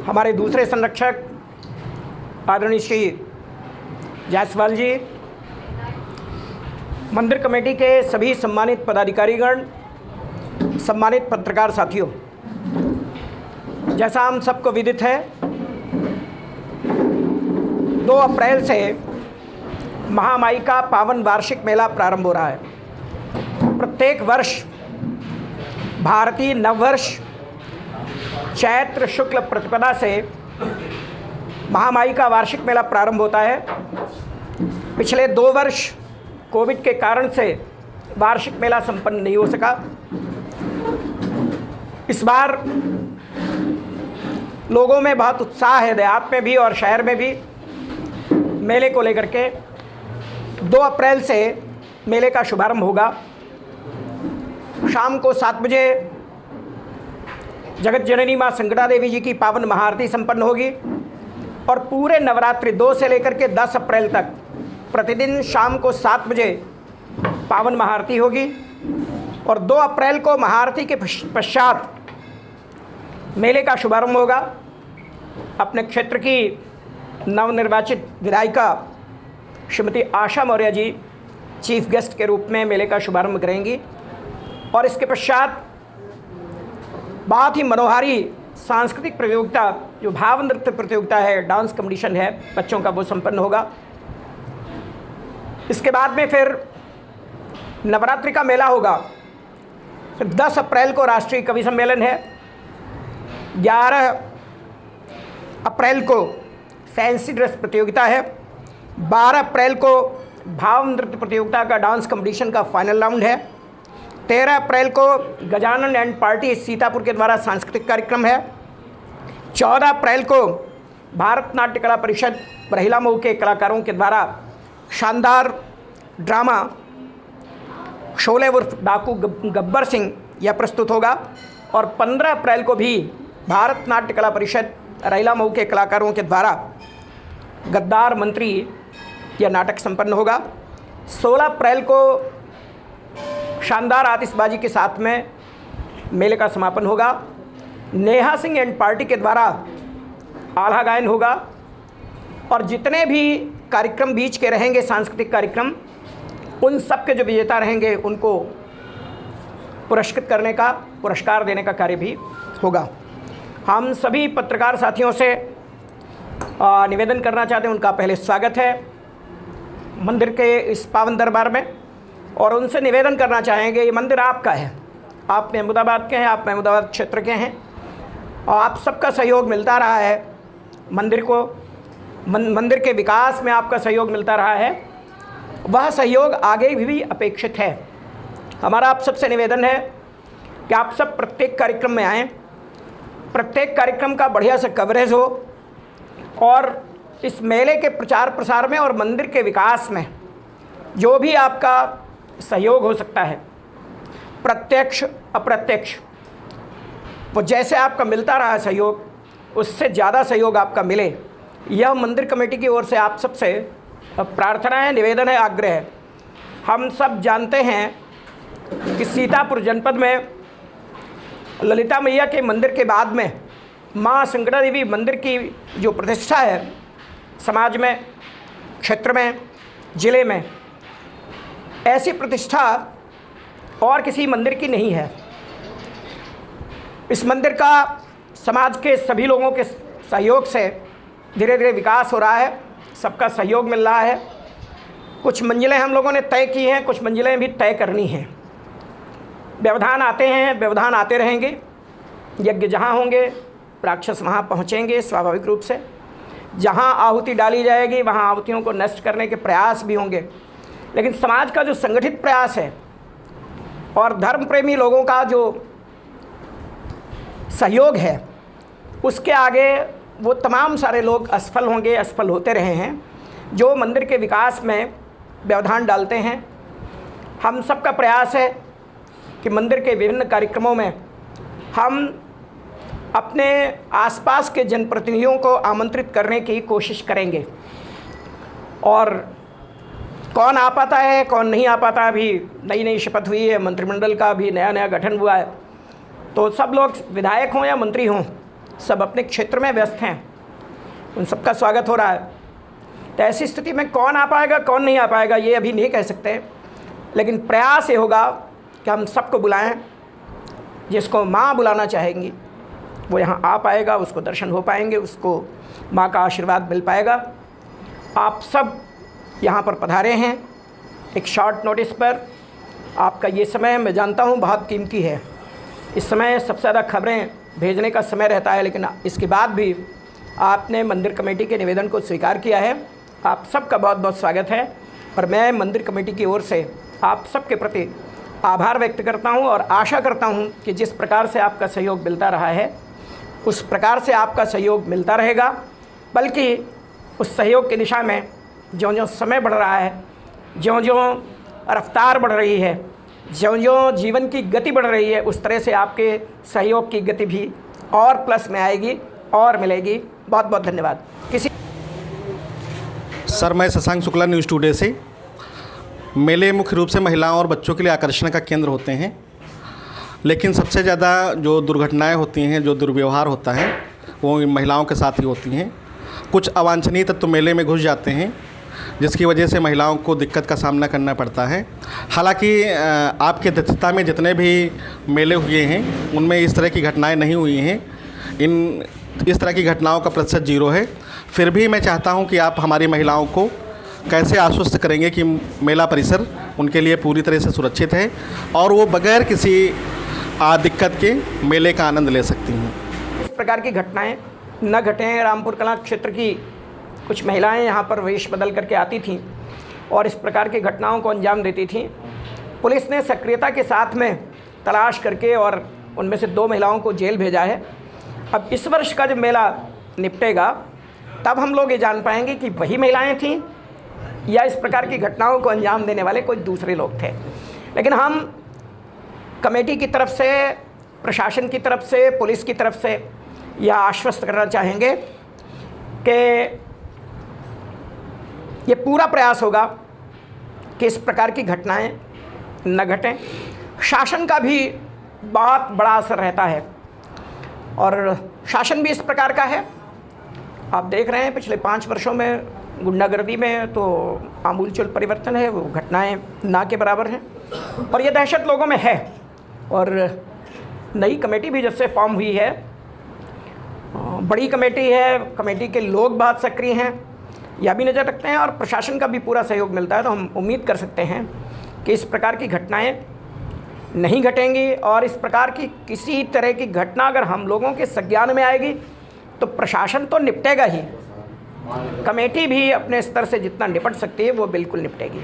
हमारे दूसरे संरक्षक आदरणीय श्री जायसवाल जी, मंदिर कमेटी के सभी सम्मानित पदाधिकारीगण, सम्मानित पत्रकार साथियों, जैसा हम सबको विदित है 2 अप्रैल से महामाई का पावन वार्षिक मेला प्रारंभ हो रहा है। प्रत्येक वर्ष भारतीय नववर्ष चैत्र शुक्ल प्रतिपदा से महामाई का वार्षिक मेला प्रारंभ होता है। पिछले 2 वर्ष कोविड के कारण से वार्षिक मेला संपन्न नहीं हो सका। इस बार लोगों में बहुत उत्साह है, देहात में भी और शहर में भी, मेले को लेकर के। 2 अप्रैल से मेले का शुभारंभ होगा। शाम को 7 बजे जगत जननी माँ संकटा देवी जी की पावन महाआरती संपन्न होगी और पूरे नवरात्रि 2 से लेकर के 10 अप्रैल तक प्रतिदिन शाम को 7 बजे पावन महाआरती होगी और 2 अप्रैल को महाआरती के पश्चात मेले का शुभारंभ होगा। अपने क्षेत्र की नवनिर्वाचित विधायिका श्रीमती आशा मौर्य जी चीफ गेस्ट के रूप में मेले का शुभारंभ करेंगी और इसके पश्चात बहुत ही मनोहारी सांस्कृतिक प्रतियोगिता, जो भाव नृत्य प्रतियोगिता है, डांस कंपटीशन है बच्चों का, वो संपन्न होगा। इसके बाद में फिर नवरात्रि का मेला होगा। फिर 10 अप्रैल को राष्ट्रीय कवि सम्मेलन है। 11 अप्रैल को फैंसी ड्रेस प्रतियोगिता है। 12 अप्रैल को भाव नृत्य प्रतियोगिता का डांस कंपटीशन का फाइनल राउंड है। 13 अप्रैल को गजानन एंड पार्टी सीतापुर के द्वारा सांस्कृतिक कार्यक्रम है। 14 अप्रैल को भारत नाट्य कला परिषद बरहिला मऊ के कलाकारों के द्वारा शानदार ड्रामा शोले उर्फ डाकू गब्बर सिंह यह प्रस्तुत होगा और 15 अप्रैल को भी भारत नाट्य कला परिषद बरहिला मऊ के कलाकारों के द्वारा गद्दार मंत्री यह नाटक संपन्न होगा। 16 अप्रैल को शानदार आतिशबाजी के साथ में मेले का समापन होगा। नेहा सिंह एंड पार्टी के द्वारा आल्हा गायन होगा और जितने भी कार्यक्रम बीच के रहेंगे सांस्कृतिक कार्यक्रम, उन सब के जो विजेता रहेंगे उनको पुरस्कृत करने का, पुरस्कार देने का कार्य भी होगा। हम सभी पत्रकार साथियों से निवेदन करना चाहते हैं, उनका पहले स्वागत है मंदिर के इस पावन दरबार में और उनसे निवेदन करना चाहेंगे, ये मंदिर आपका है, आप महमूदाबाद के हैं, आप महमूदाबाद क्षेत्र के हैं और आप सबका सहयोग मिलता रहा है मंदिर को, मंदिर के विकास में आपका सहयोग मिलता रहा है। वह सहयोग आगे भी अपेक्षित है। हमारा आप सबसे निवेदन है कि आप सब प्रत्येक कार्यक्रम में आएँ, प्रत्येक कार्यक्रम का बढ़िया से कवरेज हो और इस मेले के प्रचार प्रसार में और मंदिर के विकास में जो भी आपका सहयोग हो सकता है, प्रत्यक्ष अप्रत्यक्ष, वो जैसे आपका मिलता रहा सहयोग, उससे ज़्यादा सहयोग आपका मिले, यह मंदिर कमेटी की ओर से आप सबसे प्रार्थना है, निवेदन है, आग्रह है। हम सब जानते हैं कि सीतापुर जनपद में ललिता मैया के मंदिर के बाद में माँ संकटा देवी मंदिर की जो प्रतिष्ठा है समाज में, क्षेत्र में, जिले में, ऐसी प्रतिष्ठा और किसी मंदिर की नहीं है। इस मंदिर का समाज के सभी लोगों के सहयोग से धीरे धीरे विकास हो रहा है, सबका सहयोग मिल रहा है। कुछ मंजिलें हम लोगों ने तय की हैं, कुछ मंजिलें भी तय करनी हैं। व्यवधान आते हैं, व्यवधान आते रहेंगे। यज्ञ जहाँ होंगे राक्षस वहाँ पहुँचेंगे स्वाभाविक रूप से। जहाँ आहुति डाली जाएगी वहाँ आहुतियों को नष्ट करने के प्रयास भी होंगे, लेकिन समाज का जो संगठित प्रयास है और धर्म प्रेमी लोगों का जो सहयोग है, उसके आगे वो तमाम सारे लोग असफल होंगे, असफल होते रहे हैं जो मंदिर के विकास में व्यवधान डालते हैं। हम सबका प्रयास है कि मंदिर के विभिन्न कार्यक्रमों में हम अपने आसपास के जनप्रतिनिधियों को आमंत्रित करने की कोशिश करेंगे और कौन आ पाता है कौन नहीं आ पाता, अभी नई नई शपथ हुई है, मंत्रिमंडल का भी नया नया गठन हुआ है, तो सब लोग विधायक हों या मंत्री हों, सब अपने क्षेत्र में व्यस्त हैं, उन सबका स्वागत हो रहा है। तो ऐसी स्थिति में कौन आ पाएगा कौन नहीं आ पाएगा ये अभी नहीं कह सकते, लेकिन प्रयास ये होगा कि हम सबको बुलाएं। जिसको माँ बुलाना चाहेंगी वो यहाँ आ पाएगा, उसको दर्शन हो पाएंगे, उसको माँ का आशीर्वाद मिल पाएगा। आप सब यहाँ पर पधारे हैं एक शॉर्ट नोटिस पर। आपका ये समय मैं जानता हूँ बहुत कीमती है। इस समय सबसे ज़्यादा खबरें भेजने का समय रहता है, लेकिन इसके बाद भी आपने मंदिर कमेटी के निवेदन को स्वीकार किया है। आप सबका बहुत बहुत स्वागत है और मैं मंदिर कमेटी की ओर से आप सबके प्रति आभार व्यक्त करता हूं और आशा करता हूं कि जिस प्रकार से आपका सहयोग मिलता रहा है उस प्रकार से आपका सहयोग मिलता रहेगा, बल्कि उस सहयोग की दिशा में ज्यों-ज्यों समय बढ़ रहा है, ज्यों-ज्यों रफ्तार बढ़ रही है, ज्यों-ज्यों जीवन की गति बढ़ रही है, उस तरह से आपके सहयोग की गति भी और प्लस में आएगी और मिलेगी। बहुत बहुत धन्यवाद। सर, मैं शशांक शुक्ला न्यूज़ टुडे से। मेले मुख्य रूप से महिलाओं और बच्चों के लिए आकर्षण का केंद्र होते हैं, लेकिन सबसे ज़्यादा जो दुर्घटनाएं होती हैं, जो दुर्व्यवहार होता है, वो महिलाओं के साथ ही होती हैं। कुछ अवांछनीय तत्व मेले में घुस जाते हैं, जिसकी वजह से महिलाओं को दिक्कत का सामना करना पड़ता है। हालांकि आपकी अध्यक्षता में जितने भी मेले हुए हैं उनमें इस तरह की घटनाएँ नहीं हुई हैं। इस तरह की घटनाओं का प्रतिशत 0 है। फिर भी मैं चाहता हूं कि आप हमारी महिलाओं को कैसे आश्वस्त करेंगे कि मेला परिसर उनके लिए पूरी तरह से सुरक्षित है और वो बगैर किसी दिक्कत के मेले का आनंद ले सकती हैं। इस प्रकार की घटनाएं न घटें। रामपुर कला क्षेत्र की कुछ महिलाएं यहां पर वेश बदल करके आती थीं और इस प्रकार की घटनाओं को अंजाम देती थीं। पुलिस ने सक्रियता के साथ में तलाश करके और उनमें से 2 महिलाओं को जेल भेजा है। अब इस वर्ष का जब मेला निपटेगा तब हम लोग ये जान पाएंगे कि वही महिलाएं थीं या इस प्रकार की घटनाओं को अंजाम देने वाले कोई दूसरे लोग थे। लेकिन हम कमेटी की तरफ से, प्रशासन की तरफ से, पुलिस की तरफ से यह आश्वस्त करना चाहेंगे कि ये पूरा प्रयास होगा कि इस प्रकार की घटनाएं न घटें। शासन का भी बहुत बड़ा असर रहता है और शासन भी इस प्रकार का है। आप देख रहे हैं पिछले 5 वर्षों में गुंडागर्दी में तो आमूलचूल परिवर्तन है, वो घटनाएं ना के बराबर हैं और ये दहशत लोगों में है। और नई कमेटी भी जब से फॉर्म हुई है, बड़ी कमेटी है, कमेटी के लोग बहुत सक्रिय हैं, यह भी नज़र रखते हैं और प्रशासन का भी पूरा सहयोग मिलता है। तो हम उम्मीद कर सकते हैं कि इस प्रकार की घटनाएं नहीं घटेंगी और इस प्रकार की किसी तरह की घटना अगर हम लोगों के संज्ञान में आएगी तो प्रशासन तो निपटेगा ही, कमेटी भी अपने स्तर से जितना निपट सकती है वो बिल्कुल निपटेगी।